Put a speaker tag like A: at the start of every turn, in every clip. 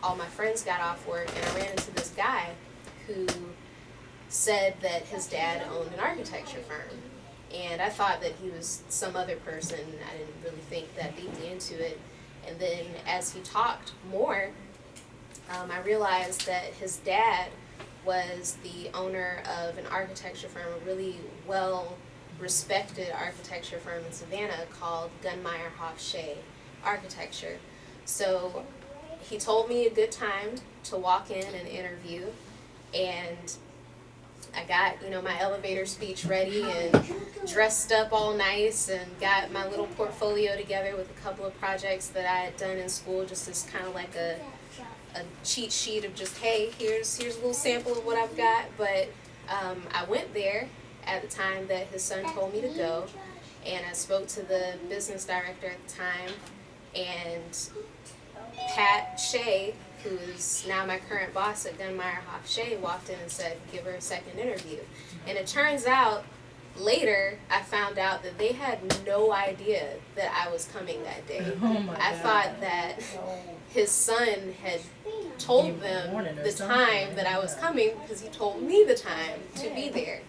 A: all my friends got off work, and I ran into this guy who said that his dad owned an architecture firm. And I thought that he was some other person. I didn't really think that deeply into it. And then as he talked more, I realized that his dad was the owner of an architecture firm, a really well-respected architecture firm in Savannah called Gunmeyer Hofshay Architecture. So he told me a good time to walk in and interview, and I got, my elevator speech ready and dressed up all nice and got my little portfolio together with a couple of projects that I had done in school, just as kind of like a cheat sheet of just, hey, here's a little sample of what I've got. But I went there at the time that his son told me to go, and I spoke to the business director at the time, and Pat Shea, who is now my current boss at Gunmeyer Hofshay, walked in and said, give her a second interview. And it turns out, later, I found out that they had no idea that I was coming that day. I thought that his son had told them the time that I was coming, because he told me the time to be there.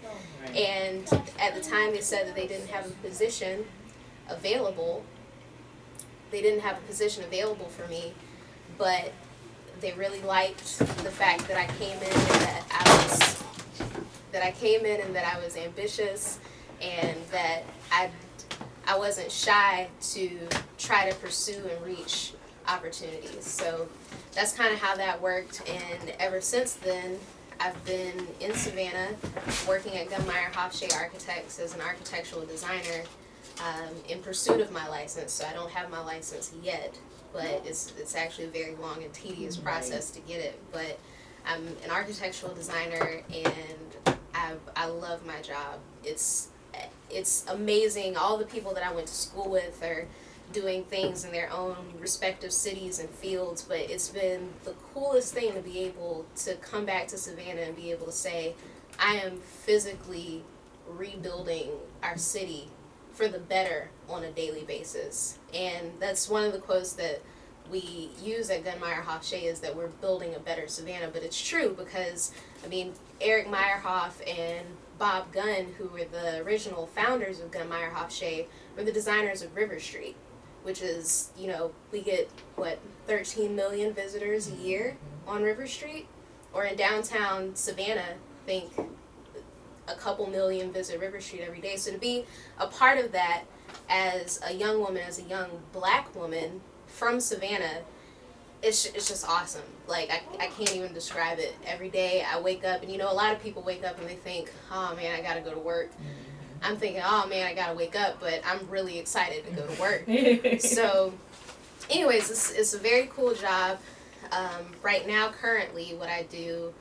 A: And at the time, they said that they didn't have a position available. They didn't have a position available for me, but they really liked the fact that I came in and that I was ambitious, and that I wasn't shy to try to pursue and reach opportunities. So that's kind of how that worked, and ever since then I've been in Savannah working at Gunmeyer Hofshay Architects as an architectural designer in pursuit of my license. So I don't have my license yet, but it's actually a very long and tedious process to get it. But I'm an architectural designer, and I love my job. It's amazing. All the people that I went to school with are doing things in their own respective cities and fields, but it's been the coolest thing to be able to come back to Savannah and be able to say, I am physically rebuilding our city for the better on a daily basis. And that's one of the quotes that we use at Gunmeyer Hofshay, is that we're building a better Savannah. But it's true, because Eric Meyerhoff and Bob Gunn, who were the original founders of Gunmeyer Hofshay, were the designers of River Street, which is, we get 13 million visitors a year on River Street, or in downtown Savannah, think a couple million visit River Street every day. So to be a part of that as a young woman, as a young black woman from Savannah, it's just awesome. Like, I can't even describe it. Every day I wake up, and a lot of people wake up and they think, oh man, I gotta go to work. I'm thinking, oh man, I gotta wake up, but I'm really excited to go to work. So anyways, it's a very cool job. Right now, currently, what I do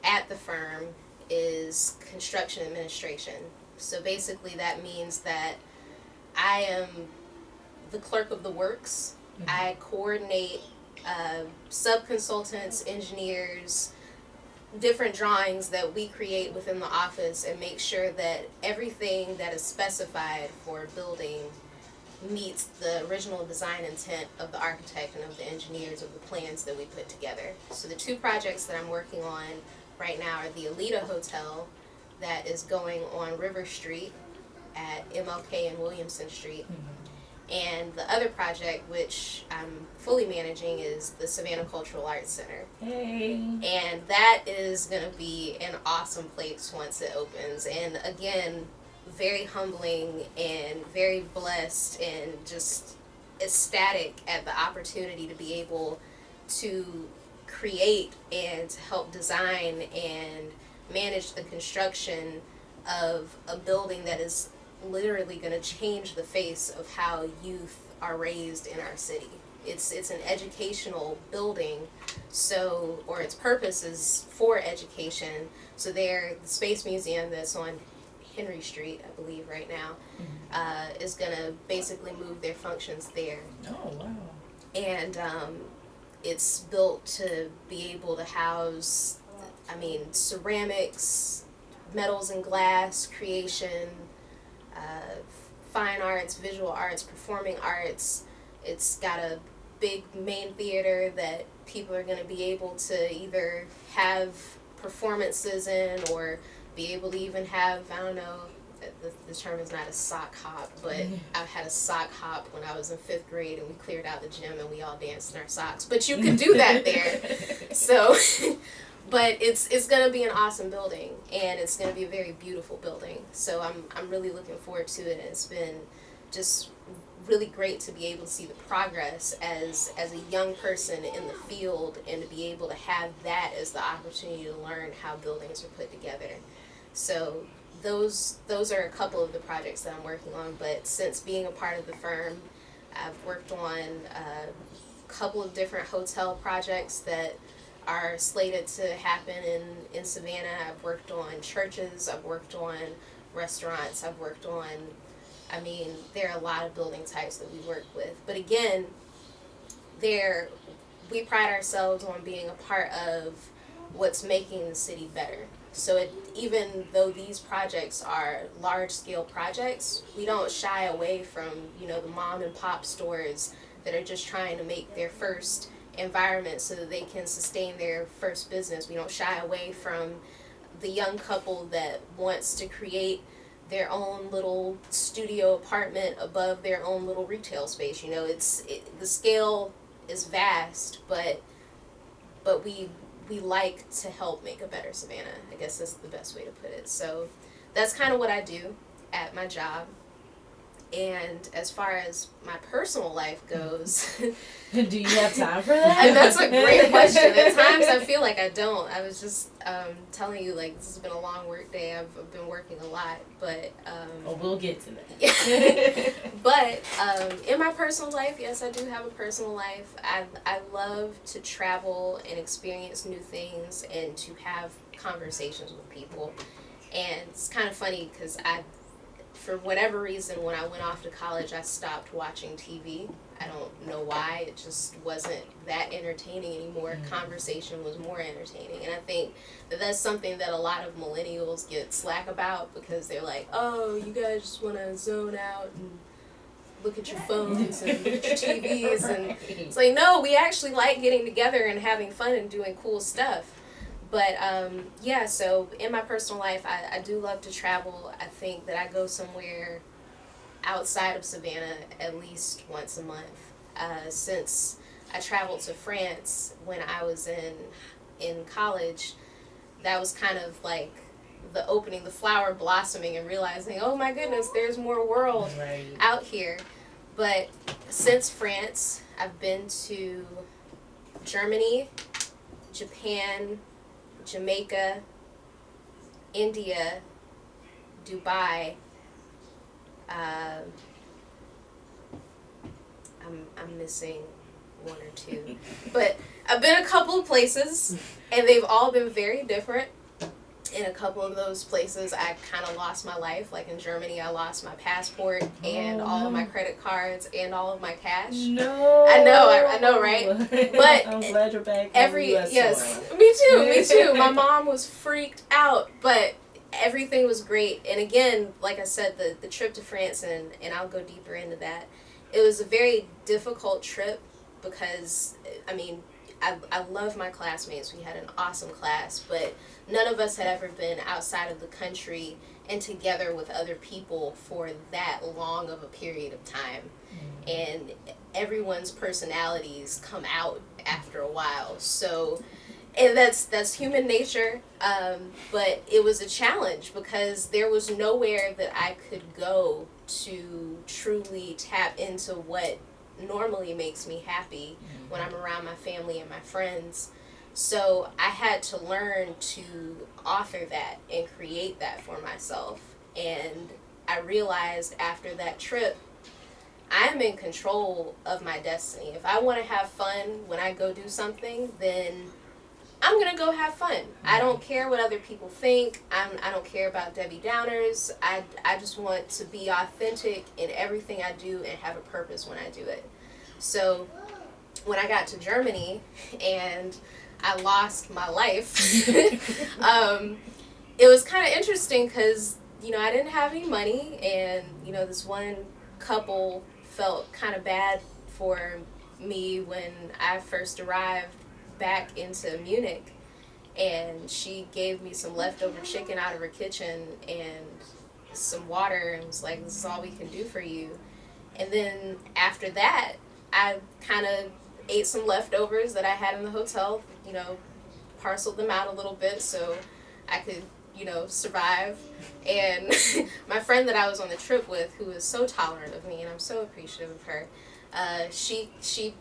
A: at the firm is construction administration. So basically that means that I am the clerk of the works. I coordinate sub-consultants, engineers, different drawings that we create within the office, and make sure that everything that is specified for building meets the original design intent of the architect and of the engineers of the plans that we put together. So the two projects that I'm working on right now are the Alita Hotel that is going on River Street at MLK and Williamson Street. And the other project, which I'm fully managing, is the Savannah Cultural Arts Center.
B: Hey.
A: And that is going to be an awesome place once it opens. And again, very humbling and very blessed and just ecstatic at the opportunity to be able to create and to help design and manage the construction of a building that is literally going to change the face of how youth are raised in our city. It's an educational building, or its purpose is for education. So the Space Museum that's on Henry Street, I believe right now, is going to basically move their functions there.
B: Oh, wow.
A: And it's built to be able to house, ceramics, metals and glass creation, fine arts, visual arts, performing arts. It's got a big main theater that people are going to be able to either have performances in or be able to even have, I don't know, the term is not a sock hop, but I've had a sock hop when I was in 5th grade and we cleared out the gym and we all danced in our socks. But you can do that there. So, but it's going to be an awesome building, and it's going to be a very beautiful building. So I'm really looking forward to it, and it's been just really great to be able to see the progress as a young person in the field, and to be able to have that as the opportunity to learn how buildings are put together. So those are a couple of the projects that I'm working on. But since being a part of the firm, I've worked on a couple of different hotel projects that are slated to happen in Savannah. I've worked on churches, I've worked on restaurants, I've worked on, I mean, there are a lot of building types that we work with. But again, we pride ourselves on being a part of what's making the city better. So even though these projects are large-scale projects, we don't shy away from, the mom and pop stores that are just trying to make their first environment so that they can sustain their first business. We don't shy away from the young couple that wants to create their own little studio apartment above their own little retail space. The scale is vast, but we like to help make a better Savannah. I guess that's the best way to put it. So that's kind of what I do at my job. And as far as my personal life goes,
B: do you have time for that?
A: And that's a great question. At times I feel like I don't. I was just telling you, like, this has been a long work day. I've been working a lot, but
B: we'll get to that.
A: But in my personal life, yes, I do have a personal life. I love to travel and experience new things and to have conversations with people. And it's kind of funny because for whatever reason, when I went off to college, I stopped watching TV. I don't know why. It just wasn't that entertaining anymore. Conversation was more entertaining. And I think that's something that a lot of millennials get slack about, because they're like, oh, you guys just want to zone out and look at your phones and look at your TVs. And it's like, no, we actually like getting together and having fun and doing cool stuff. But so in my personal life, I do love to travel. I think that I go somewhere outside of Savannah at least once a month. Since I traveled to France when I was in college, that was kind of like the opening, the flower blossoming, and realizing, oh my goodness, there's more world out here. But since France, I've been to Germany, Japan, Jamaica, India, Dubai. I'm missing one or two, but I've been a couple of places, and they've all been very different. In a couple of those places, I kind of lost my life. Like in Germany, I lost my passport and all of my credit cards and all of my cash.
B: No.
A: I know, right? But
B: I'm glad you're back.
A: Yes, me too. My mom was freaked out, but everything was great. And again, like I said, the trip to France, and I'll go deeper into that. It was a very difficult trip because, I mean, I love my classmates. We had an awesome class, but none of us had ever been outside of the country and together with other people for that long of a period of time. And everyone's personalities come out after a while. So, and that's human nature. But it was a challenge because there was nowhere that I could go to truly tap into what normally makes me happy when I'm around my family and my friends. So I had to learn to author that and create that for myself. And I realized after that trip, I'm in control of my destiny. If I want to have fun when I go do something, then I'm going to go have fun. I don't care what other people think. I don't care about Debbie Downers. I just want to be authentic in everything I do and have a purpose when I do it. So when I got to Germany and I lost my life, it was kind of interesting because, I didn't have any money, and, this one couple felt kind of bad for me when I first arrived back into Munich, and she gave me some leftover chicken out of her kitchen and some water and was like, this is all we can do for you. And then after that, I kind of ate some leftovers that I had in the hotel, parceled them out a little bit so I could, survive. And my friend that I was on the trip with, who is so tolerant of me, and I'm so appreciative of her, she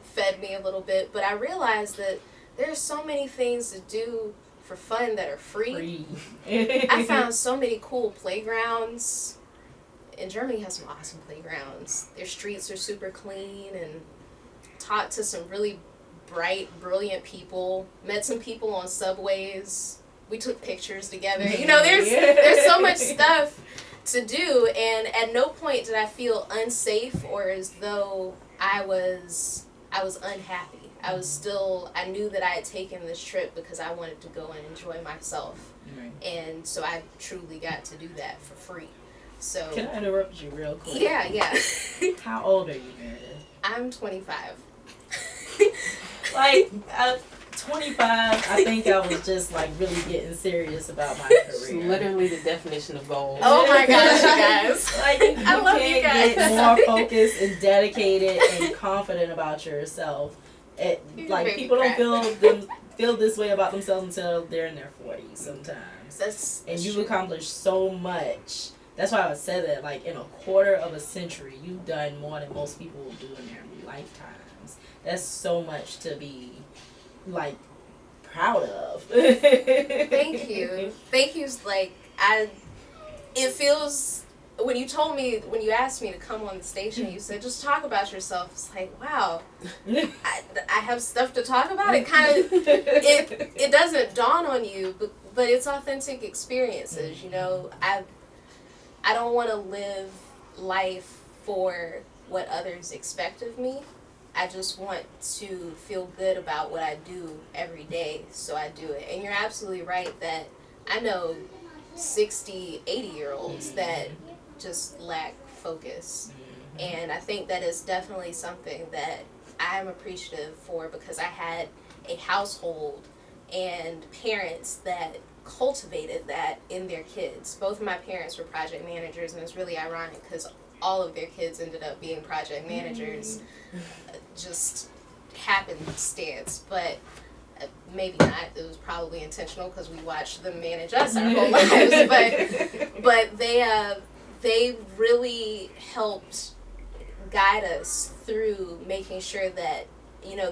A: fed me a little bit. But I realized that there's so many things to do for fun that are free. I found so many cool playgrounds. And Germany has some awesome playgrounds. Their streets are super clean, and talked to some really bright, brilliant people. Met some people on subways. We took pictures together. There's so much stuff to do, and at no point did I feel unsafe or as though I was unhappy. I knew that I had taken this trip because I wanted to go and enjoy myself.
B: Right.
A: And so I truly got to do that for free. So
B: can I interrupt you real quick?
A: Yeah.
B: How old are you, Meredith?
A: I'm 25.
B: 25, I think I was just really getting serious about my career.
C: Literally the definition of gold.
A: Oh my gosh, you guys.
B: I love you guys. Get more focused and dedicated and confident about yourself. People don't feel this way about themselves until they're in their 40s sometimes. And you've accomplished so much. That's why I said that, in a quarter of a century, you've done more than most people will do in their lifetimes. That's so much to be, proud of.
A: Thank you. It feels, when you asked me to come on the station, you said, just talk about yourself. It's like, wow, I have stuff to talk about. It kind of, it doesn't dawn on you, but it's authentic experiences, I don't want to live life for what others expect of me. I just want to feel good about what I do every day, so I do it. And you're absolutely right that I know 60, 80-year-olds that just lack focus. And I think that is definitely something that I'm appreciative for, because I had a household and parents that cultivated that in their kids. Both of my parents were project managers, and it's really ironic because all of their kids ended up being project managers. Just happenstance, but maybe not. It was probably intentional because we watched them manage us our whole lives. But they really helped guide us through making sure that,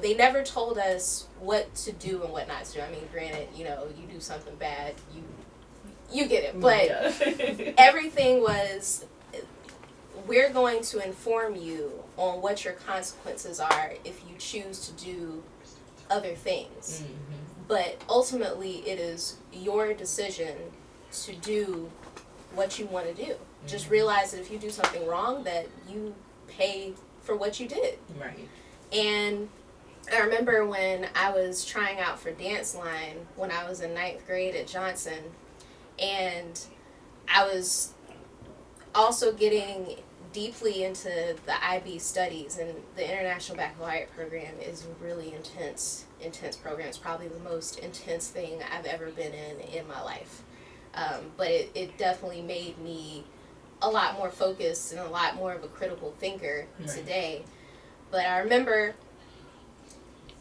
A: they never told us what to do and what not to do. I mean, granted, you do something bad, you get it. But everything was, we're going to inform you on what your consequences are if you choose to do other things. But ultimately, it is your decision to do what you want to do. Just realize that if you do something wrong, that you pay for what you did.
B: Right.
A: And I remember when I was trying out for dance line when I was in 9th grade at Johnson, and I was also getting deeply into the IB studies, and the International Baccalaureate program is a really intense program. It's probably the most intense thing I've ever been in my life. But it definitely made me a lot more focused and a lot more of a critical thinker today. But I remember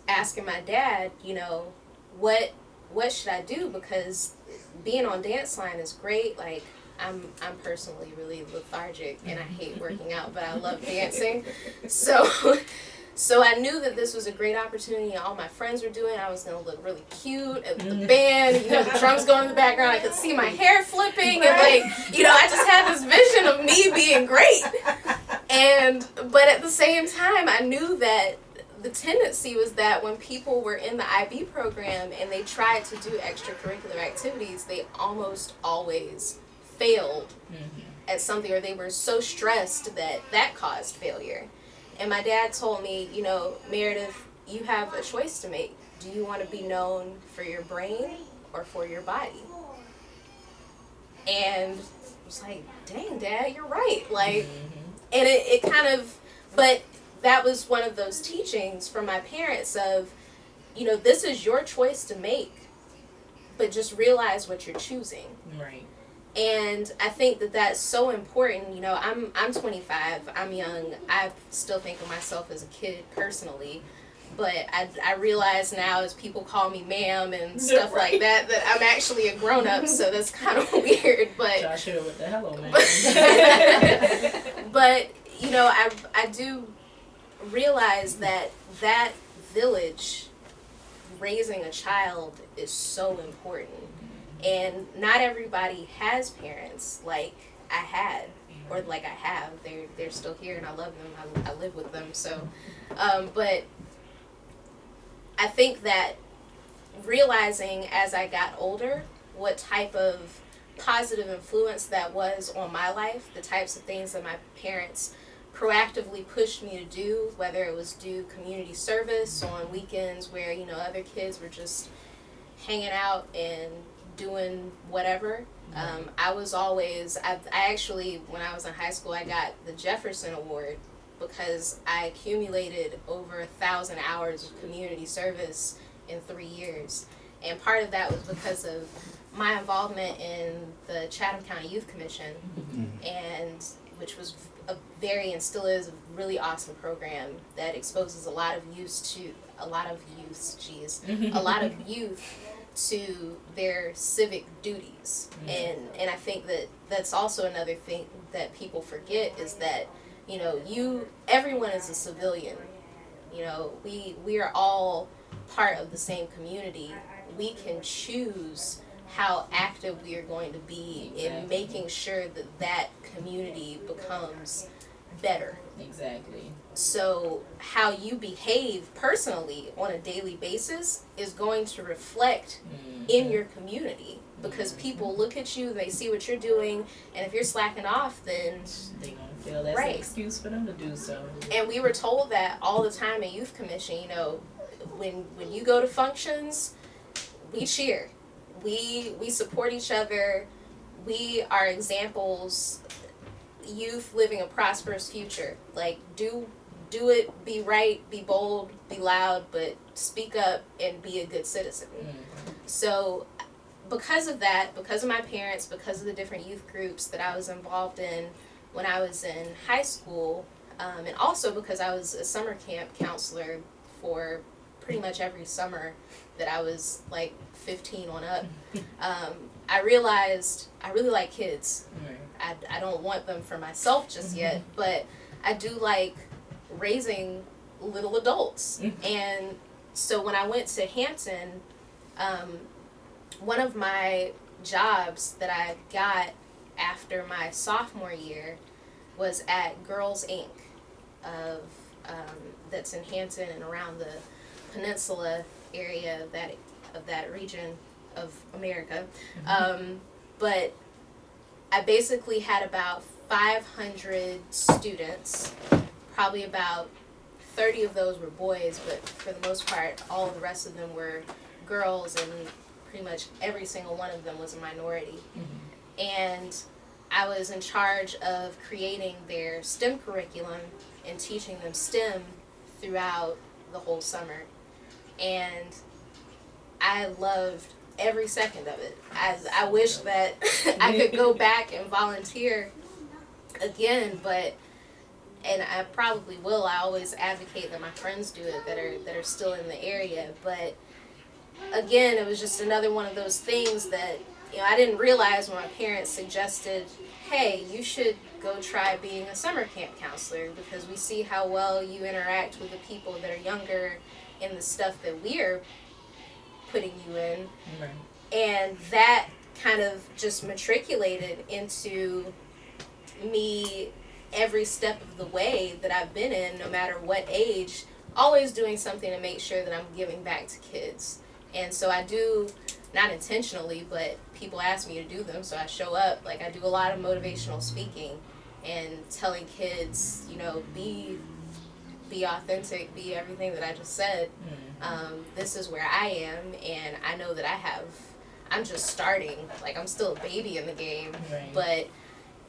A: asking my dad, what should I do? Because being on dance line is great. I'm personally really lethargic and I hate working out, but I love dancing. So I knew that this was a great opportunity. All my friends were doing it. I was going to look really cute at the band. The drums going in the background. I could see my hair flipping. And I just had this vision of me being great. But at the same time, I knew that the tendency was that when people were in the IB program and they tried to do extracurricular activities, they almost always failed at something, or they were so stressed that caused failure. And my dad told me, Meredith, you have a choice to make. Do you want to be known for your brain or for your body? And I was like, dang, Dad, you're right. And it kind of, but that was one of those teachings from my parents of, this is your choice to make, but just realize what you're choosing.
B: Right.
A: And I think that that's so important. I'm 25. I'm young. I still think of myself as a kid personally. But I realize now as people call me ma'am and stuff like that I'm actually a grown-up, so that's kind of weird. But
B: Josh here with the hello, man.
A: But, I do realize that village, raising a child, is so important. And not everybody has parents like I had, or like I have. They're still here, and I love them. I live with them. So, but I think that realizing as I got older what type of positive influence that was on my life, the types of things that my parents proactively pushed me to do, whether it was do community service on weekends where, other kids were just hanging out and doing whatever. I was always, I actually, when I was in high school, I got the Jefferson Award because I accumulated over 1,000 hours of community service in 3 years. And part of that was because of my involvement in the Chatham County Youth Commission, and which was a very, and still is, a really awesome program that exposes a lot of youth to their civic duties. And I think that that's also another thing that people forget is that, everyone is a civilian. We are all part of the same community. We can choose how active we are going to be in making sure that community becomes better.
B: Exactly.
A: So how you behave personally on a daily basis is going to reflect in your community, because people look at you, they see what you're doing, and if you're slacking off, then
B: they're going to feel that's an excuse for them to do so.
A: And we were told that all the time at Youth Commission, when you go to functions, we cheer. We support each other. We are examples. Youth living a prosperous future. Like, do it, be right, be bold, be loud, but speak up and be a good citizen. So because of that, because of my parents, because of the different youth groups that I was involved in when I was in high school, and also because I was a summer camp counselor for pretty much every summer that I was like 15 on up, I realized I really like kids. I don't want them for myself just yet, but I do like raising little adults. And so when I went to Hampton, one of my jobs that I got after my sophomore year was at Girls Inc. That's in Hampton and around the peninsula area of that region of America. But I basically had about 500 students, probably about 30 of those were boys, but for the most part, all the rest of them were girls, and pretty much every single one of them was a minority. And I was in charge of creating their STEM curriculum and teaching them STEM throughout the whole summer. And I loved every second of it. I wish that I could go back and volunteer again, and I probably will. I always advocate that my friends do it that are still in the area. But again, it was just another one of those things that I didn't realize when my parents suggested, hey, you should go try being a summer camp counselor, because we see how well you interact with the people that are younger in the stuff that we're putting you in. And that kind of just matriculated into me every step of the way that I've been in, no matter what age, always doing something to make sure that I'm giving back to kids. And so I do, not intentionally, but people ask me to do them, so I show up. Like, I do a lot of motivational speaking and telling kids, be authentic, be everything that I just said. This is where I am, and I know that I'm just starting. Like, I'm still a baby in the game. But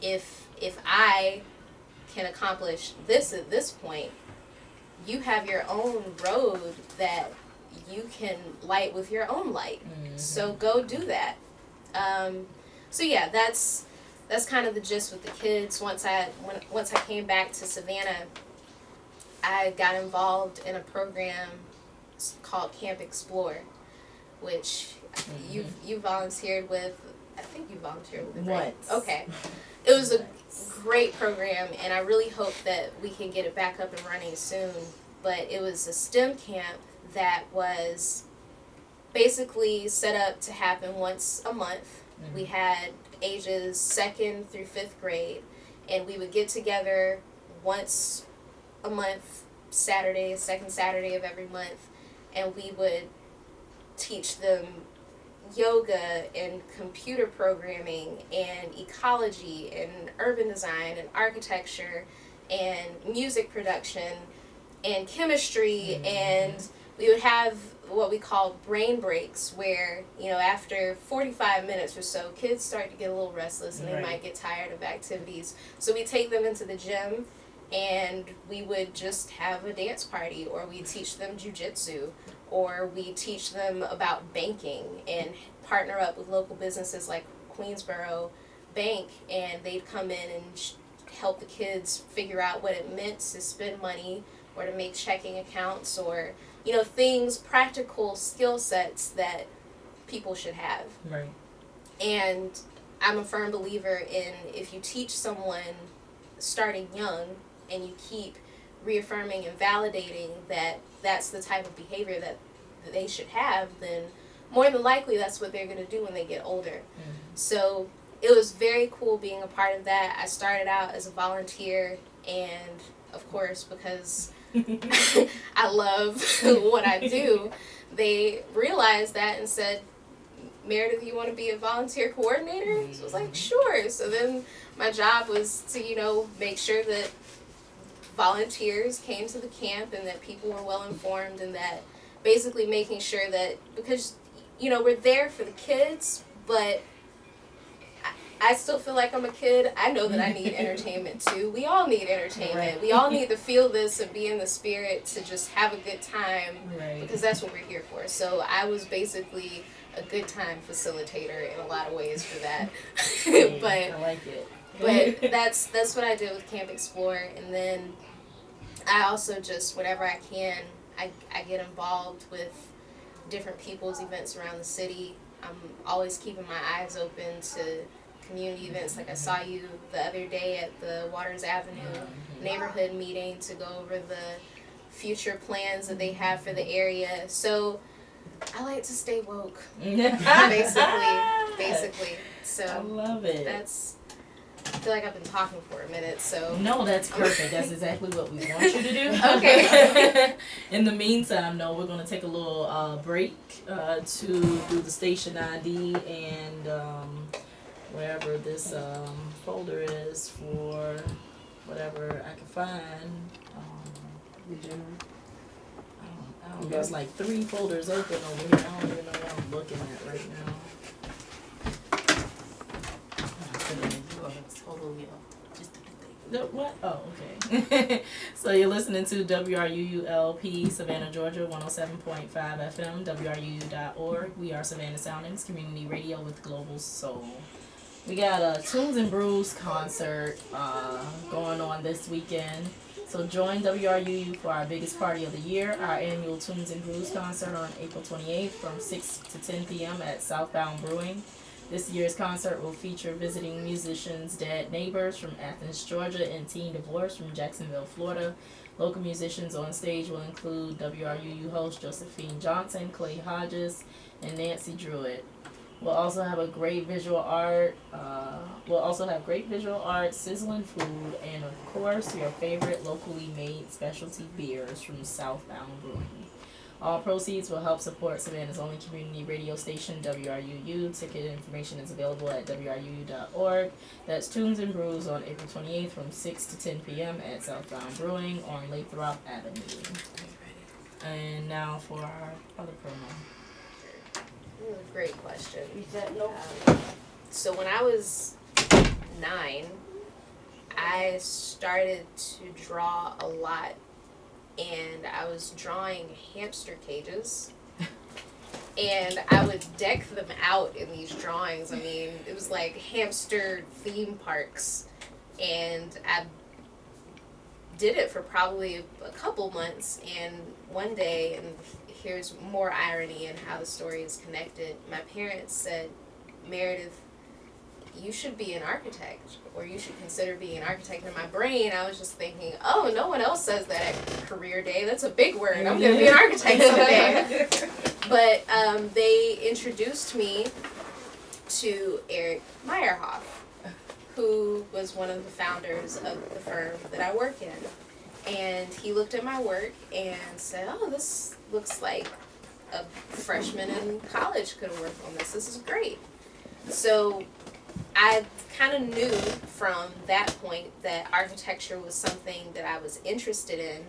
A: if I can accomplish this at this point, you have your own road that you can light with your own light.
B: Mm-hmm.
A: So go do that. So yeah, that's kind of the gist with the kids. Once I came back to Savannah, I got involved in a program called Camp Explore, which you volunteered with. I think you volunteered with it, right?
B: Once.
A: Okay. It was a great program, and I really hope that we can get it back up and running soon. But it was a STEM camp that was basically set up to happen once a month. Mm-hmm. We had ages 2nd through 5th grade, and we would get together once a month, Saturday, 2nd Saturday of every month, and we would teach them yoga and computer programming and ecology and urban design and architecture and music production and chemistry. Mm-hmm. And we would have what we call brain breaks, where, after 45 minutes or so, kids start to get a little restless and they might get tired of activities. So we take them into the gym and we would just have a dance party, or we teach them jujitsu, or we teach them about banking and partner up with local businesses like Queensboro Bank, and they'd come in and help the kids figure out what it meant to spend money or to make checking accounts, or things, practical skill sets that people should have.
B: Right. And
A: I'm a firm believer in, if you teach someone starting young and you keep reaffirming and validating that that's the type of behavior that they should have, then more than likely that's what they're going to do when they get older. Mm-hmm. So it was very cool being a part of that. I started out as a volunteer, and of course, because I love what I do, they realized that and said, Meredith, you want to be a volunteer coordinator? So I was like, sure. So then my job was to, make sure that volunteers came to the camp and that people were well informed, and that basically making sure that, because, we're there for the kids, but I still feel like I'm a kid. I know that I need entertainment too. We all need entertainment. Right. We all need to feel this and be in the spirit to just have a good time, because that's what we're here for. So I was basically a good time facilitator in a lot of ways for that. But
B: I like it.
A: But that's what I did with Camp Explore, and then I also just, whenever I can, I get involved with different people's events around the city. I'm always keeping my eyes open to community events. Like I saw you the other day at the Waters Avenue neighborhood meeting to go over the future plans that they have for the area. So I like to stay woke, basically. So
B: I love it.
A: I feel like I've been talking for a minute, so.
B: No, that's perfect. That's exactly what we want you to do.
A: Okay.
B: In the meantime, we're going to take a little break to do the station ID and wherever this folder is for whatever I can find. I don't know. There's like 3 folders open over here. I don't even know what I'm looking at right now. What? Oh, okay. So you're listening to WRUULP, Savannah, Georgia, 107.5 FM, WRUU.org. We are Savannah Soundings, community radio with global soul. We got a Tunes and Brews concert going on this weekend. So join WRUU for our biggest party of the year, our annual Tunes and Brews concert on April 28th from 6 to 10 p.m. at Southbound Brewing. This year's concert will feature visiting musicians Dead Neighbors from Athens, Georgia, and Teen Divorce from Jacksonville, Florida. Local musicians on stage will include WRUU host Josephine Johnson, Clay Hodges, and Nancy Druitt. We'll also have great visual art, sizzling food, and of course your favorite locally made specialty beers from Southbound Brewing. All proceeds will help support Savannah's only community radio station, WRUU. Ticket information is available at WRUU.org. That's Tunes and Brews on April 28th from 6 to 10 p.m. at Southbound Brewing on Lathrop Avenue. And now for our other promo.
A: Great question. So when I was 9, I started to draw a lot and I was drawing hamster cages. And I would deck them out in these drawings. I mean, it was like hamster theme parks. And I did it for probably a couple months. And one day, and here's more irony in how the story is connected, my parents said, Meredith, you should be an architect, or you should consider being an architect. In my brain, I was just thinking, oh, no one else says that at career day. That's a big word. I'm going to be an architect someday. But they introduced me to Eric Meyerhoff, who was one of the founders of the firm that I work in. And he looked at my work and said, oh, this looks like a freshman in college could have worked on this. This is great. So I kind of knew from that point that architecture was something that I was interested in.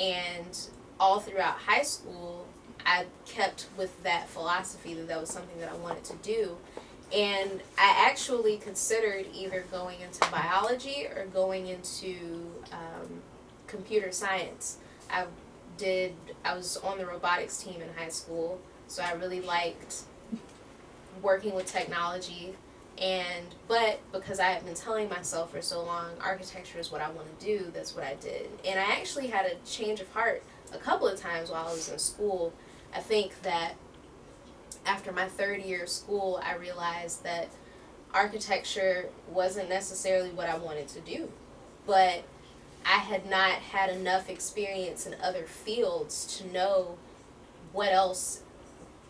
A: And all throughout high school, I kept with that philosophy that that was something that I wanted to do. And I actually considered either going into biology or going into computer science. I was on the robotics team in high school, so I really liked working with technology. But because I had been telling myself for so long, architecture is what I want to do, that's what I did. And I actually had a change of heart a couple of times while I was in school. I think that after my third year of school, I realized that architecture wasn't necessarily what I wanted to do. But I had not had enough experience in other fields to know what else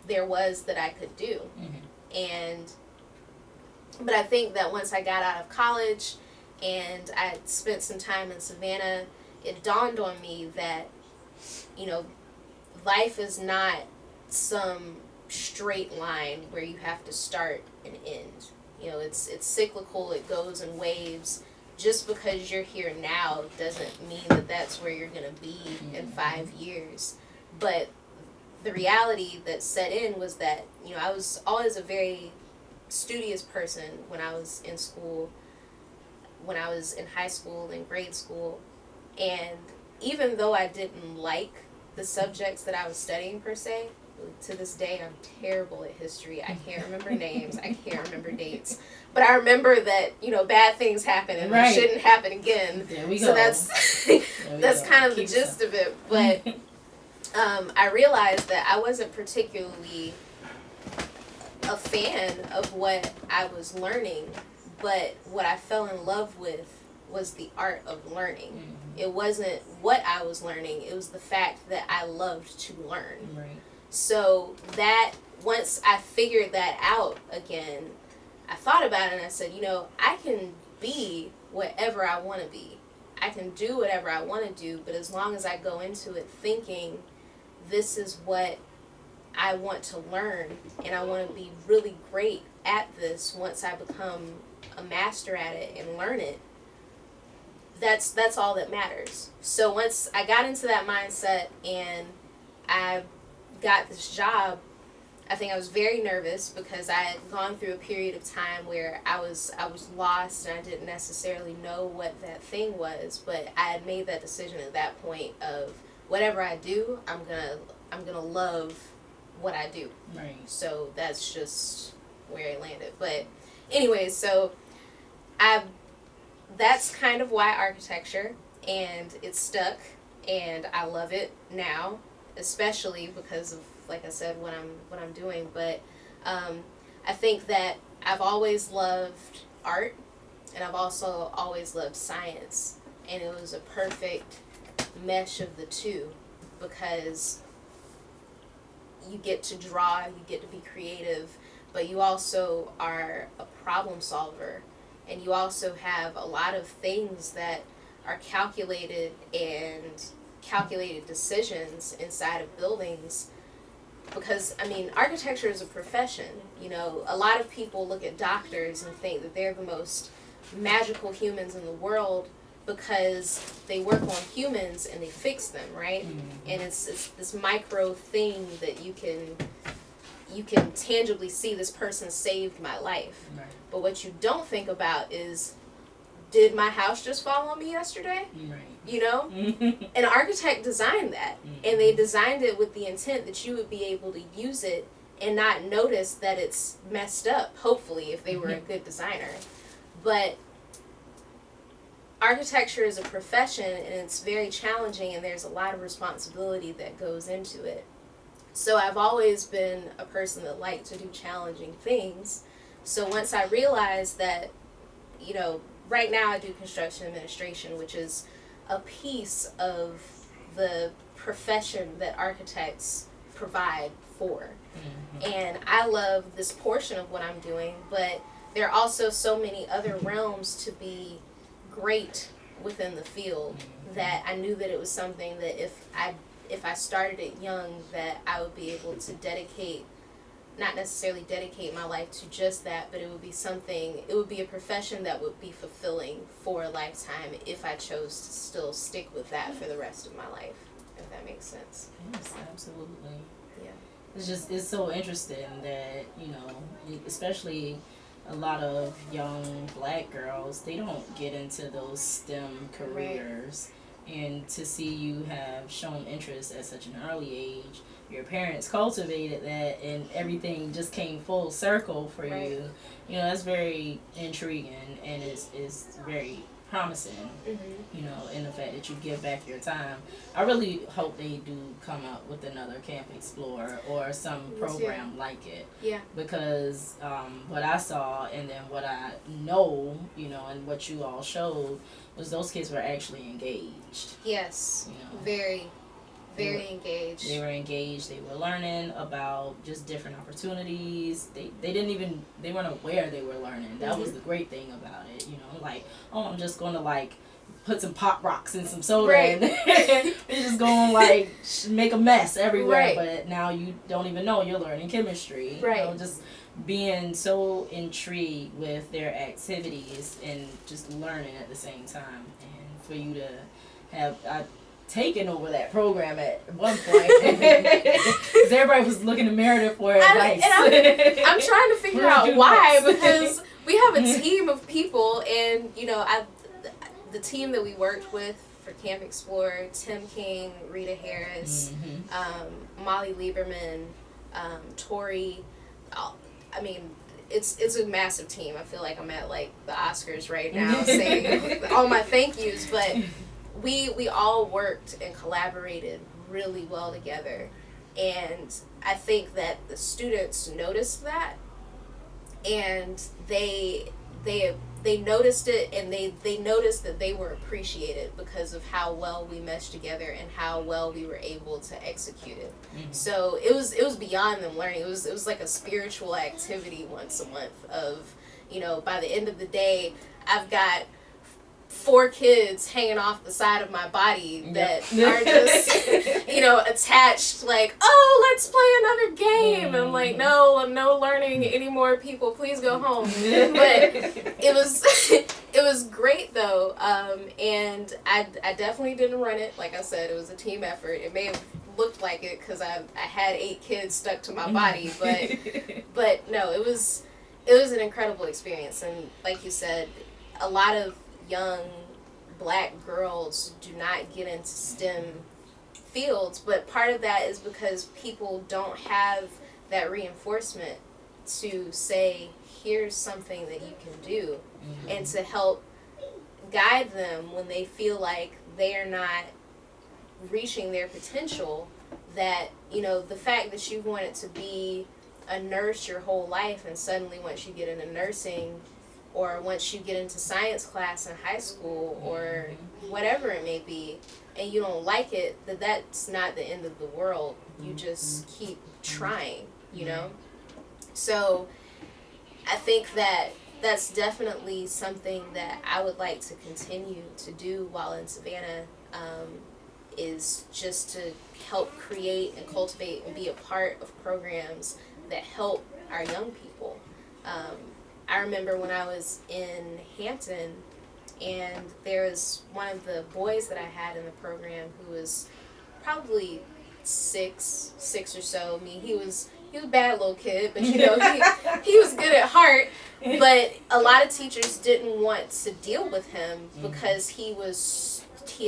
A: there was that I could do. Mm-hmm. But I think that once I got out of college and I spent some time in Savannah, it dawned on me that, life is not some straight line where you have to start and end. It's cyclical, it goes in waves. Just because you're here now doesn't mean that that's where you're going to be in 5 years. But the reality that set in was that, I was always a very studious person when I was in school, when I was in high school and grade school. And even though I didn't like the subjects that I was studying per se, to this day I'm terrible at history. I can't remember names. I can't remember dates. But I remember that, bad things happen and they shouldn't happen again.
B: There we
A: so
B: go.
A: that's kind of the gist of it. But I realized that I wasn't particularly a fan of what I was learning, but what I fell in love with was the art of learning. Mm-hmm. It wasn't what I was learning, it was the fact that I loved to learn. Right. So that, once I figured that out again, I thought about it and I said, I can be whatever I want to be. I can do whatever I want to do, but as long as I go into it thinking, this is what I want to learn, and I want to be really great at this once I become a master at it and learn it, that's all that matters. So once I got into that mindset and I got this job, I think I was very nervous because I had gone through a period of time where I was lost and I didn't necessarily know what that thing was, but I had made that decision at that point of whatever I do, I'm gonna love what I do. Right. So that's just where I landed. But anyways, so that's kind of why architecture, and it stuck, and I love it now, especially because of, like I said, what I'm doing. But I think that I've always loved art, and I've also always loved science, and it was a perfect mesh of the two, because you get to draw, you get to be creative, but you also are a problem solver, and you also have a lot of things that are calculated decisions inside of buildings. Because, architecture is a profession. A lot of people look at doctors and think that they're the most magical humans in the world because they work on humans and they fix them, right? Mm-hmm. And it's this micro thing that you can tangibly see, this person saved my life. Right. But what you don't think about is did my house just fall on me yesterday?
B: Right.
A: You know? An architect designed that. And they designed it with the intent that you would be able to use it and not notice that it's messed up, hopefully, if they were a good designer. But architecture is a profession, and it's very challenging, and there's a lot of responsibility that goes into it. So I've always been a person that liked to do challenging things. So once I realized that, you know, right now I do construction administration, which is a piece of the profession that architects provide for. And I love this portion of what I'm doing, but there are also so many other realms to be great within the field that I knew that it was something that if I started it young, that I would be able to dedicate, not necessarily dedicate my life to just that, but it would be something, it would be a profession that would be fulfilling for a lifetime if I chose to still stick with that for the rest of my life, if that makes sense.
B: Yes, absolutely.
A: Yeah.
B: It's so interesting that, you know, especially a lot of young black girls, they don't get into those STEM careers. Right. And to see you have shown interest at such an early age, your parents cultivated that, and everything just came full circle for you. You know, that's very intriguing, and it's very promising, you know, in the fact that you give back your time. I really hope they do come up with another Camp Explore or some program like it. Yeah. Because what I saw, and then what I know, you know, and what you all showed, was those kids were actually engaged. Yes. You know, very engaged. They were engaged. They were learning about just different opportunities. They weren't aware they were learning. That was the great thing about it. You know, like, oh, I'm just going to like put some pop rocks and some soda and you're just going to like make a mess everywhere. But now you don't even know you're learning chemistry. You know, just being so intrigued with their activities and just learning at the same time. And for you to have taken over that program at one point, because everybody was looking to Meredith for advice.
A: I'm trying to figure out why, because we have a team of people, and you know, the team that we worked with for Camp Explore, Tim King, Rita Harris, Molly Lieberman, Tori. I mean, it's a massive team. I feel like I'm at like the Oscars right now saying all my thank yous, but we all worked and collaborated really well together, and I think that the students noticed that, and they noticed it, and they noticed that they were appreciated because of how well we meshed together and how well we were able to execute it. So it was beyond them learning. It was like a spiritual activity once a month of, you know, by the end of the day, I've got 4 kids hanging off the side of my body that are just, you know, attached, like, oh, let's play another game. And I'm like, no learning anymore, people, please go home. But it was great though, and I definitely didn't run it. Like I said, it was a team effort. It may have looked like it because I had 8 kids stuck to my body, but no, it was an incredible experience. And like you said, a lot of young black girls do not get into STEM fields, but part of that is because people don't have that reinforcement to say, here's something that you can do, and to help guide them when they feel like they are not reaching their potential. That, you know, the fact that you wanted to be a nurse your whole life, and suddenly once you get into nursing, or once you get into science class in high school, or whatever it may be, and you don't like it, that's not the end of the world. You just keep trying, you know? So I think that that's definitely something that I would like to continue to do while in Savannah, is just to help create and cultivate and be a part of programs that help our young people. I remember when I was in Hampton, and there was one of the boys that I had in the program who was probably six or so. I mean, he was he was a bad little kid, but he was good at heart. But a lot of teachers didn't want to deal with him because he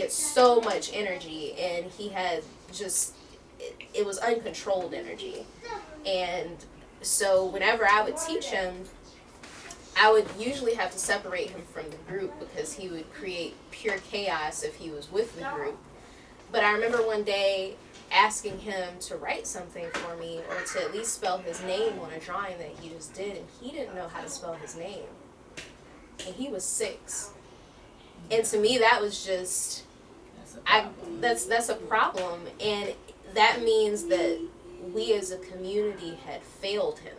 A: had so much energy, and he had just it was uncontrolled energy. And so whenever I would teach him, I would usually have to separate him from the group because he would create pure chaos if he was with the group. But I remember one day asking him to write something for me, or to at least spell his name on a drawing that he just did, and he didn't know how to spell his name. And he was 6. And to me that was just that's a problem, and that means that we as a community had failed him,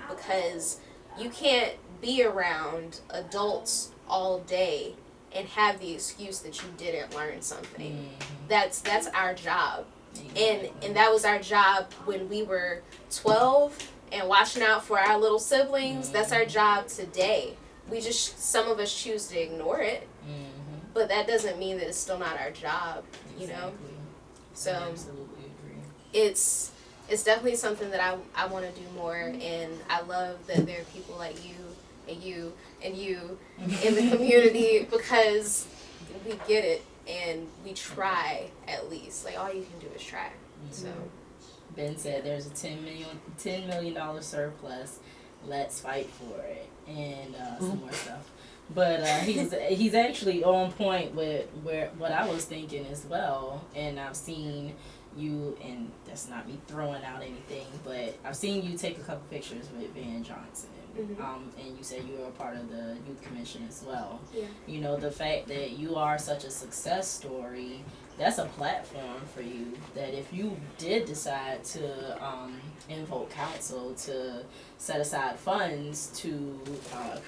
A: because you can't be around adults all day and have the excuse that you didn't learn something. That's our job. And that was our job when we were 12 and watching out for our little siblings. That's our job today. Some of us choose to ignore it, but that doesn't mean that it's still not our job, you know? So
B: I absolutely agree.
A: It's definitely something that I want to do more, and I love that there are people like you and you and you in the community, because we get it and we try at least. Like, all you can do is try. So
B: Ben said there's a $10 million surplus. Let's fight for it, and some more stuff. But he's actually on point with what I was thinking as well. And I've seen you, and that's not me throwing out anything, but I've seen you take a couple pictures with Van Johnson. And you said you were a part of the youth commission as well.
A: Yeah.
B: You know, the fact that you are such a success story, that's a platform for you, that if you did decide to invoke council to set aside funds to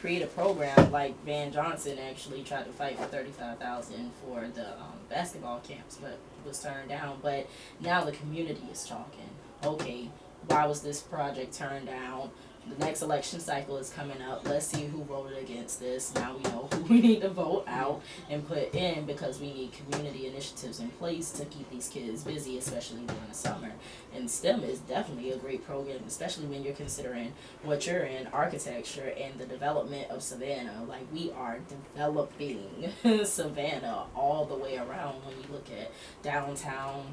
B: create a program, like Van Johnson actually tried to fight for $35,000 for the basketball camps, but was turned down. But now the community is talking. Okay, why was this project turned down? The next election cycle is coming up. Let's see who voted against this. Now we know who we need to vote out and put in, because we need community initiatives in place to keep these kids busy, especially during the summer. And STEM is definitely a great program, especially when you're considering what you're in, architecture, and the development of Savannah. Like, we are developing Savannah all the way around. When you look at downtown,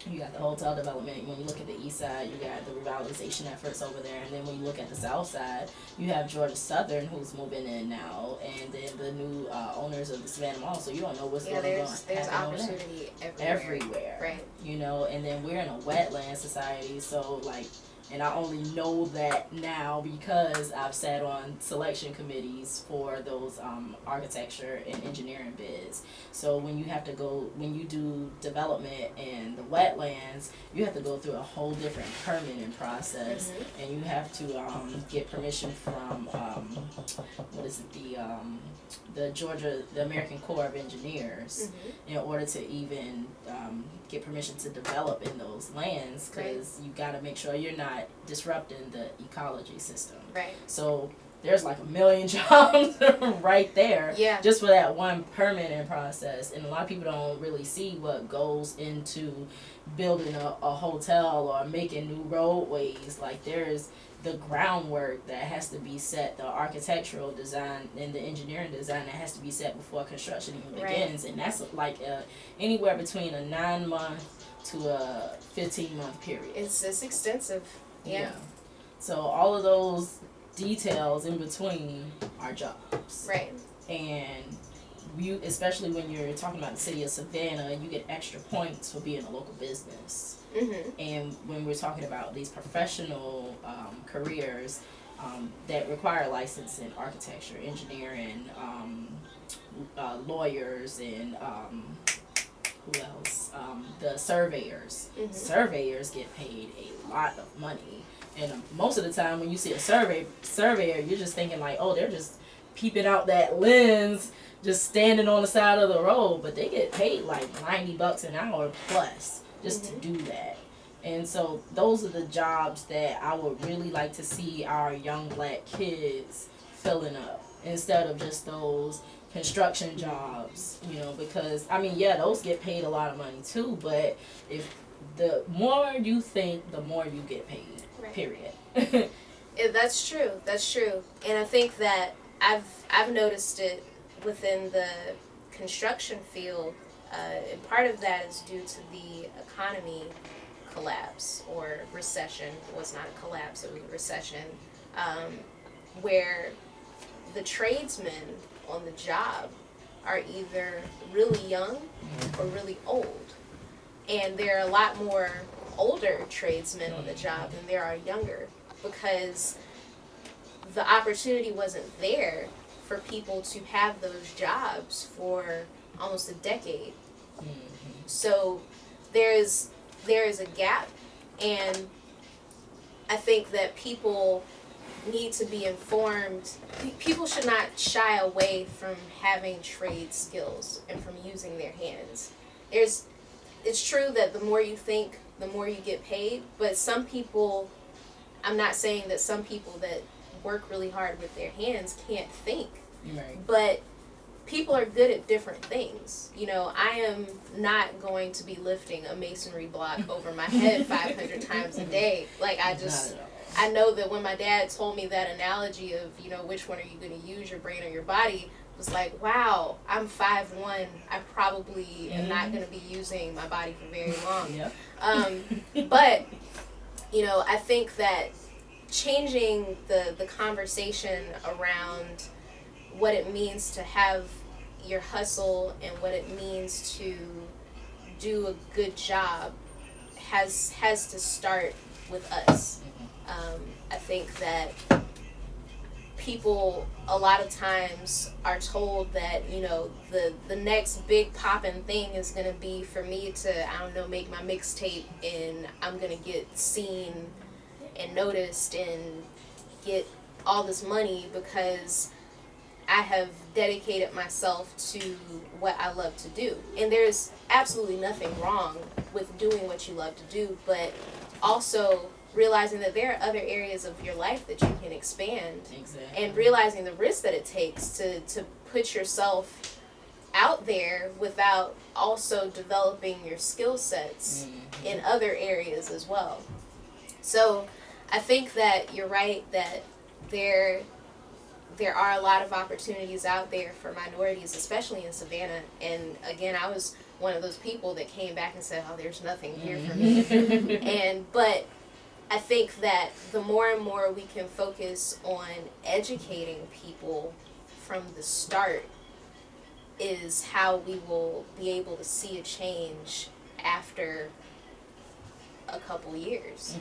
B: you got the hotel development. When you look at the east side, you got the revitalization efforts over there. And then when you look at the south side, you have Georgia Southern, who's moving in now, and then the new owners of the Savannah Mall. So you don't know what's going on.
A: There's opportunity everywhere. Right.
B: You know, and then we're in a wetland society, so like, and I only know that now because I've sat on selection committees for those architecture and engineering bids. So when you do development in the wetlands, you have to go through a whole different permitting process, and you have to get permission from the American Corps of Engineers in order to even get permission to develop in those lands, because you got to make sure you're not disrupting the ecology system.
A: Right.
B: So there's like a million jobs right there, just for that one permitting process. And a lot of people don't really see what goes into building a hotel or making new roadways. Like, there's the groundwork that has to be set, the architectural design and the engineering design that has to be set before construction even begins. And that's like anywhere between a 9-month to a 15-month period.
A: It's extensive. Yeah.
B: So all of those details in between are jobs.
A: Right.
B: And you, especially when you're talking about the city of Savannah, you get extra points for being a local business. And when we're talking about these professional careers that require license in architecture, engineering, lawyers, and who else? The surveyors. Surveyors get paid a lot of money. And most of the time when you see a surveyor, you're just thinking like, oh, they're just peeping out that lens, just standing on the side of the road. But they get paid like $90 an hour plus just to do that. And so those are the jobs that I would really like to see our young black kids filling up, instead of just those construction jobs, you know, because I mean, yeah, those get paid a lot of money too, but if the more you think, the more you get paid.
A: Right.
B: Period.
A: That's true. That's true. And I think that I've noticed it within the construction field, and part of that is due to the economy collapse or recession. It was not a collapse; it was a recession, where the tradesmen on the job are either really young or really old, and there are a lot more older tradesmen on the job than there are younger, because the opportunity wasn't there for people to have those jobs for almost a decade. So there is a gap, and I think that people need to be informed. People should not shy away from having trade skills and from using their hands. It's true that the more you think, the more you get paid, but some people, I'm not saying that some people that work really hard with their hands can't think.
B: Right.
A: But people are good at different things. You know, I am not going to be lifting a masonry block over my head 500 times a day. Like, I know that when my dad told me that analogy of, you know, which one are you going to use, your brain or your body, it was like, wow, I'm 5'1". I probably am not going to be using my body for very long.
B: Yep.
A: But, you know, I think that changing the conversation around what it means to have your hustle and what it means to do a good job has to start with us. I think that people a lot of times are told that, you know, the next big poppin' thing is going to be for me to, I don't know, make my mixtape, and I'm going to get seen and noticed and get all this money because I have dedicated myself to what I love to do. And there's absolutely nothing wrong with doing what you love to do, but also realizing that there are other areas of your life that you can expand.
B: Exactly.
A: And realizing the risk that it takes to put yourself out there without also developing your skill sets in other areas as well. So I think that you're right that there are a lot of opportunities out there for minorities, especially in Savannah. And again, I was one of those people that came back and said, oh, there's nothing here for me. But I think that the more and more we can focus on educating people from the start is how we will be able to see a change after a couple years.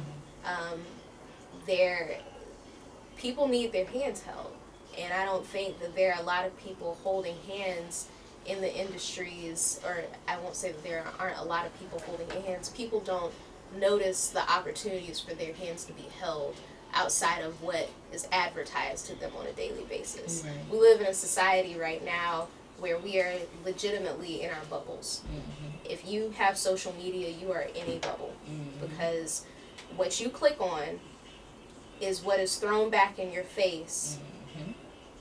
A: People need their hands held. And I don't think that there are a lot of people holding hands in the industries, or I won't say that there aren't a lot of people holding hands. People don't notice the opportunities for their hands to be held outside of what is advertised to them on a daily basis.
B: Right.
A: We live in a society right now where we are legitimately in our bubbles. If you have social media, you are in a bubble, because what you click on is what is thrown back in your face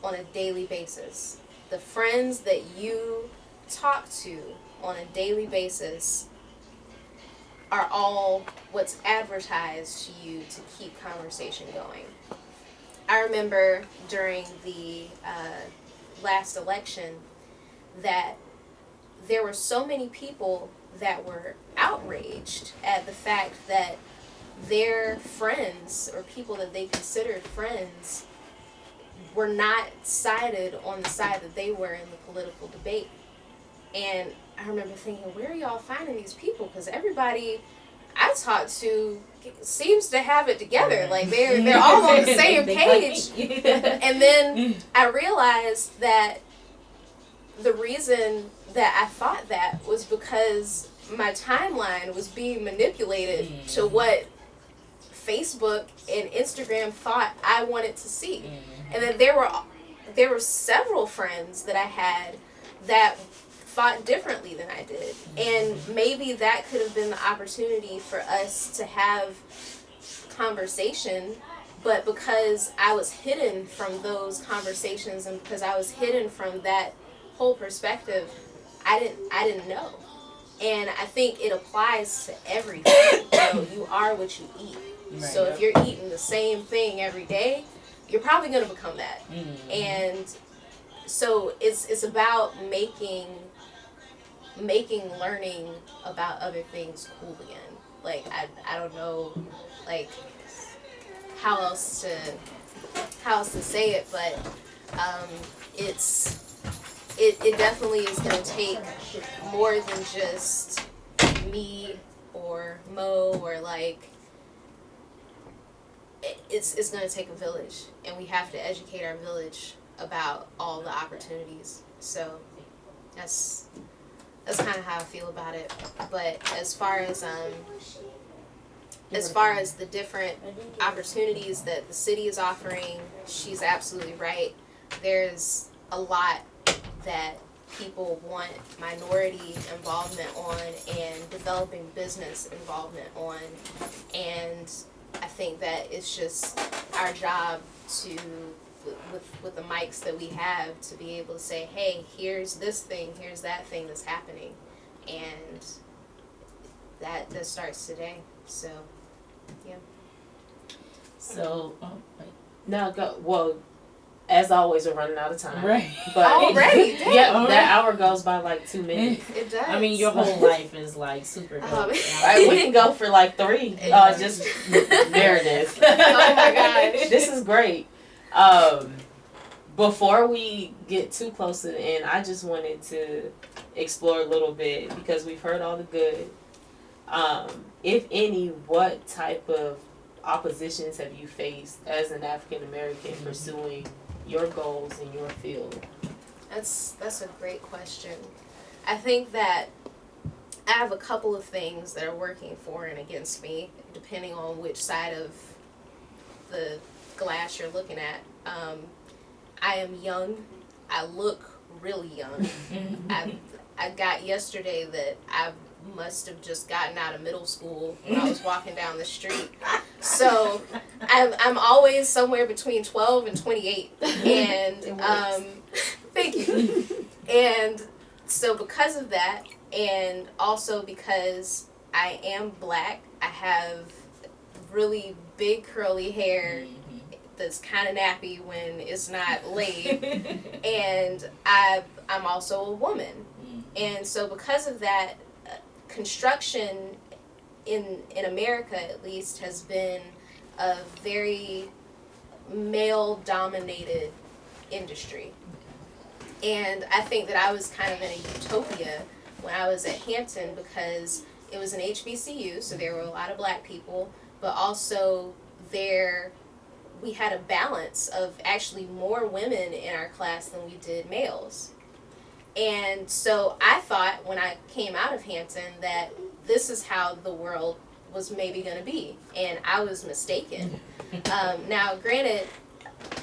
A: on a daily basis. The friends that you talk to on a daily basis are all what's advertised to you to keep conversation going. I remember during the last election that there were so many people that were outraged at the fact that their friends or people that they considered friends were not sided on the side that they were in the political debate. And I remember thinking, where are y'all finding these people? Because everybody I talk to seems to have it together. Like they're all on the same page. And then I realized that the reason that I thought that was because my timeline was being manipulated to what Facebook and Instagram thought I wanted to see. And then there were several friends that I had that thought differently than I did. And maybe that could have been the opportunity for us to have conversation, but because I was hidden from those conversations and because I was hidden from that whole perspective, I didn't know. And I think it applies to everything. You are what you eat. Right. So if you're eating the same thing every day, you're probably going to become that. Mm-hmm. And so it's about making learning about other things cool again. Like, I don't know, like, how else to say it, but it definitely is going to take more than just me or Mo, or like, it's going to take a village, and we have to educate our village about all the opportunities. So that's kind of how I feel about it. But as far as the different opportunities that the city is offering, she's absolutely right. There's a lot that people want minority involvement on and developing business involvement on, and I think that it's just our job to, with the mics that we have, to be able to say, hey, here's this thing, here's that thing that's happening, and that starts today. So yeah.
B: So wait.
C: No, go. Well, as always, we're running out of time.
B: Right.
C: But
A: already?
C: Yeah, that hour goes by like 2 minutes.
A: It does.
B: I mean, your whole life is like super dope.
C: Right, we can go for like 3. Just Meredith.
A: Oh my gosh.
C: This is great. Before we get too close to the end, I just wanted to explore a little bit, because we've heard all the good. If any, what type of oppositions have you faced as an African American pursuing your goals in your field?
A: That's a great question. I think that I have a couple of things that are working for and against me, depending on which side of the glass you're looking at. I am young. I look really young. I got yesterday that I must have just gotten out of middle school when I was walking down the street. So I'm always somewhere between 12 and 28. And thank you. And so because of that, and also because I am black, I have really big curly hair that's kind of nappy when it's not laid, and I'm also a woman. And so because of that, construction in America, at least, has been a very male-dominated industry. And I think that I was kind of in a utopia when I was at Hampton, because it was an HBCU, so there were a lot of black people, but also we had a balance of actually more women in our class than we did males. And so I thought, when I came out of Hampton, that this is how the world was maybe going to be. And I was mistaken. Now, granted,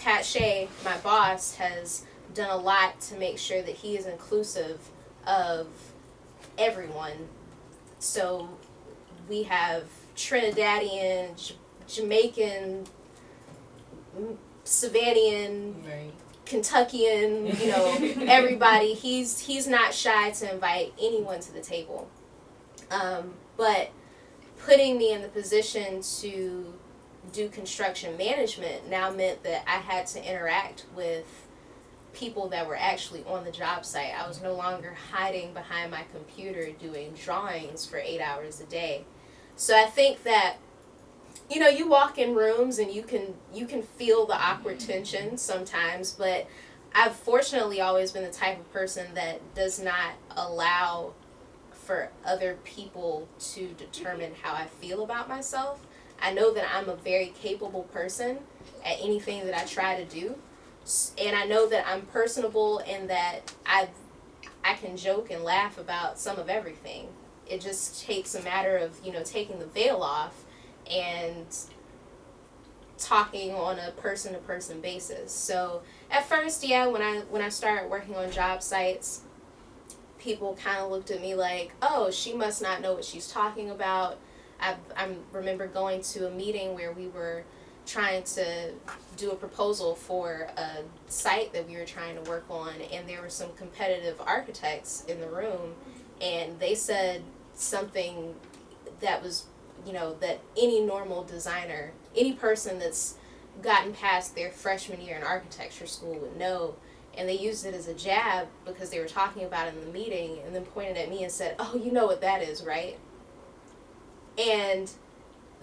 A: Pat Shea, my boss, has done a lot to make sure that he is inclusive of everyone. So we have Trinidadian, Jamaican, Savannah, right, Kentuckian, everybody. He's not shy to invite anyone to the table. But putting me in the position to do construction management now meant that I had to interact with people that were actually on the job site. I was no longer hiding behind my computer doing drawings for 8 hours a day. So I think that, you walk in rooms and you can feel the awkward tension sometimes, but I've fortunately always been the type of person that does not allow for other people to determine how I feel about myself. I know that I'm a very capable person at anything that I try to do, and I know that I'm personable and that I can joke and laugh about some of everything. It just takes a matter of, taking the veil off and talking on a person-to-person basis. So at first, when I started working on job sites, people kind of looked at me like, oh, she must not know what she's talking about. I remember going to a meeting where we were trying to do a proposal for a site that we were trying to work on, and there were some competitive architects in the room, and they said something that was, that any normal designer, any person that's gotten past their freshman year in architecture school would know. And they used it as a jab because they were talking about it in the meeting, and then pointed at me and said, "Oh, you know what that is, right?" And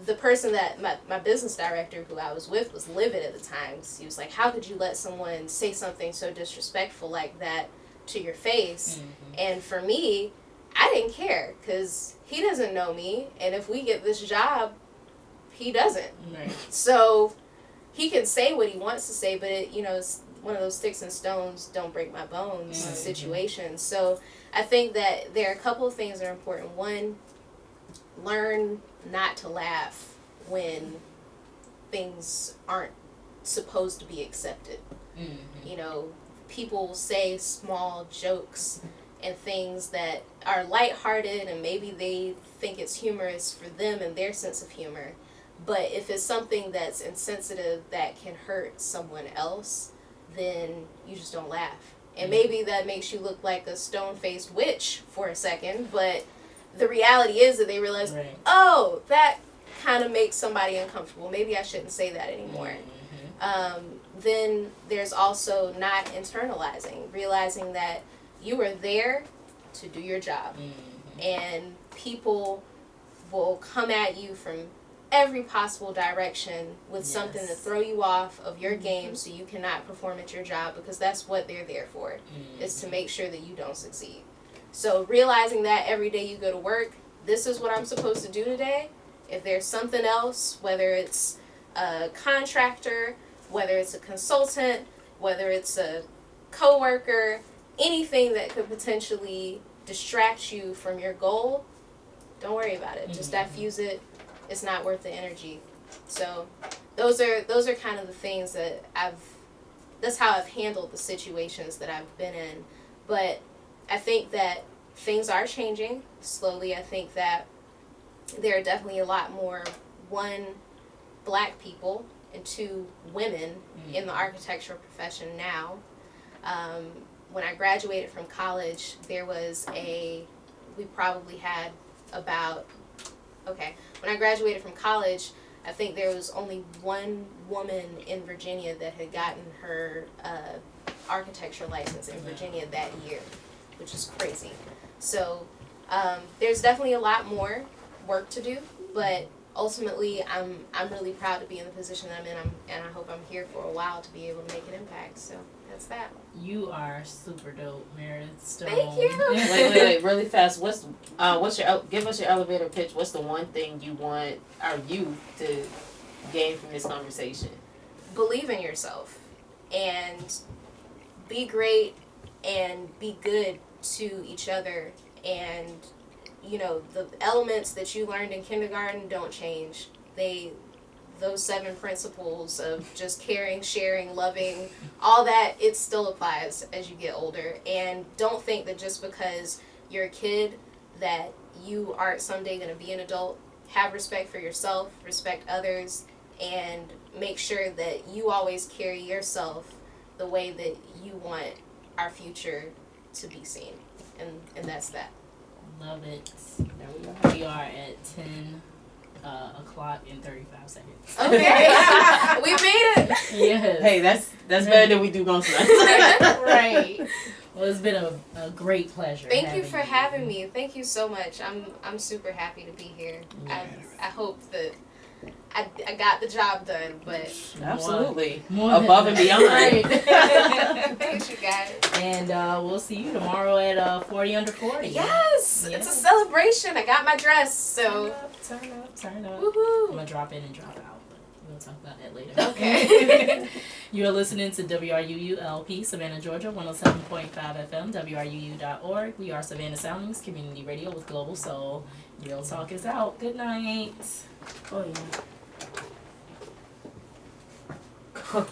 A: the person that my business director who I was with was livid at the time. He was like, "How could you let someone say something so disrespectful like that to your face?" Mm-hmm. And for me, I didn't care because he doesn't know me, and if we get this job, he doesn't. Right. So he can say what he wants to say, but it's one of those sticks and stones don't break my bones situations. So I think that there are a couple of things that are important. One, learn not to laugh when things aren't supposed to be accepted. Mm-hmm. People say small jokes and things that are lighthearted, and maybe they think it's humorous for them and their sense of humor. But if it's something that's insensitive that can hurt someone else, then you just don't laugh. And maybe that makes you look like a stone-faced witch for a second, but the reality is that they realize, right. Oh, that kind of makes somebody uncomfortable. Maybe I shouldn't say that anymore. Mm-hmm. Then there's also not internalizing, realizing that you are there to do your job. Mm-hmm. And people will come at you from every possible direction with something to throw you off of your game so you cannot perform at your job, because that's what they're there for, is to make sure that you don't succeed. So realizing that every day you go to work, this is what I'm supposed to do today. If there's something else, whether it's a contractor, whether it's a consultant, whether it's a coworker, anything that could potentially distract you from your goal, don't worry about it. Just diffuse it. It's not worth the energy. So those are kind of the things that that's how I've handled the situations that I've been in. But I think that things are changing slowly. I think that there are definitely a lot more, one, black people, and two, women in the architectural profession now. When I graduated from college, when I graduated from college, I think there was only one woman in Virginia that had gotten her architecture license in Virginia that year, which is crazy. So there's definitely a lot more work to do, but ultimately I'm really proud to be in the position that I'm in, and I hope I'm here for a while to be able to make an impact. So that's that.
B: You are super dope, Meredith Stone.
A: Thank you.
C: Wait, really fast. Give us your elevator pitch. What's the one thing you want our youth to gain from this conversation?
A: Believe in yourself and be great and be good to each other, and the elements that you learned in kindergarten don't change. Those 7 principles of just caring, sharing, loving, all that, it still applies as you get older. And don't think that just because you're a kid that you aren't someday going to be an adult. Have respect for yourself, respect others, and make sure that you always carry yourself the way that you want our future to be seen. And that's that.
B: Love it. There we go. We are at 10 o'clock in 35 seconds.
A: Okay. We made it.
B: Yes.
C: Hey, that's better than we do going to
B: Right. Well, it's been a great pleasure.
A: Thank you for having me. Thank you so much. I'm super happy to be here. Yes. I hope that I got the job done, but
C: absolutely more above and beyond.
A: Right. Thanks, you guys.
B: And we'll see you tomorrow at 40 Under 40.
A: Yes, it's a celebration. I got my dress, so
B: turn up.
A: Woohoo!
B: I'm gonna drop in and drop out, but we'll talk about that later.
A: Okay.
B: You are listening to WRUU-LP, Savannah, Georgia, 107.5 FM, WRUU.org. We are Savannah Soundings, community radio with Global Soul. Real Talk is out. Good night.
C: Oh, yeah.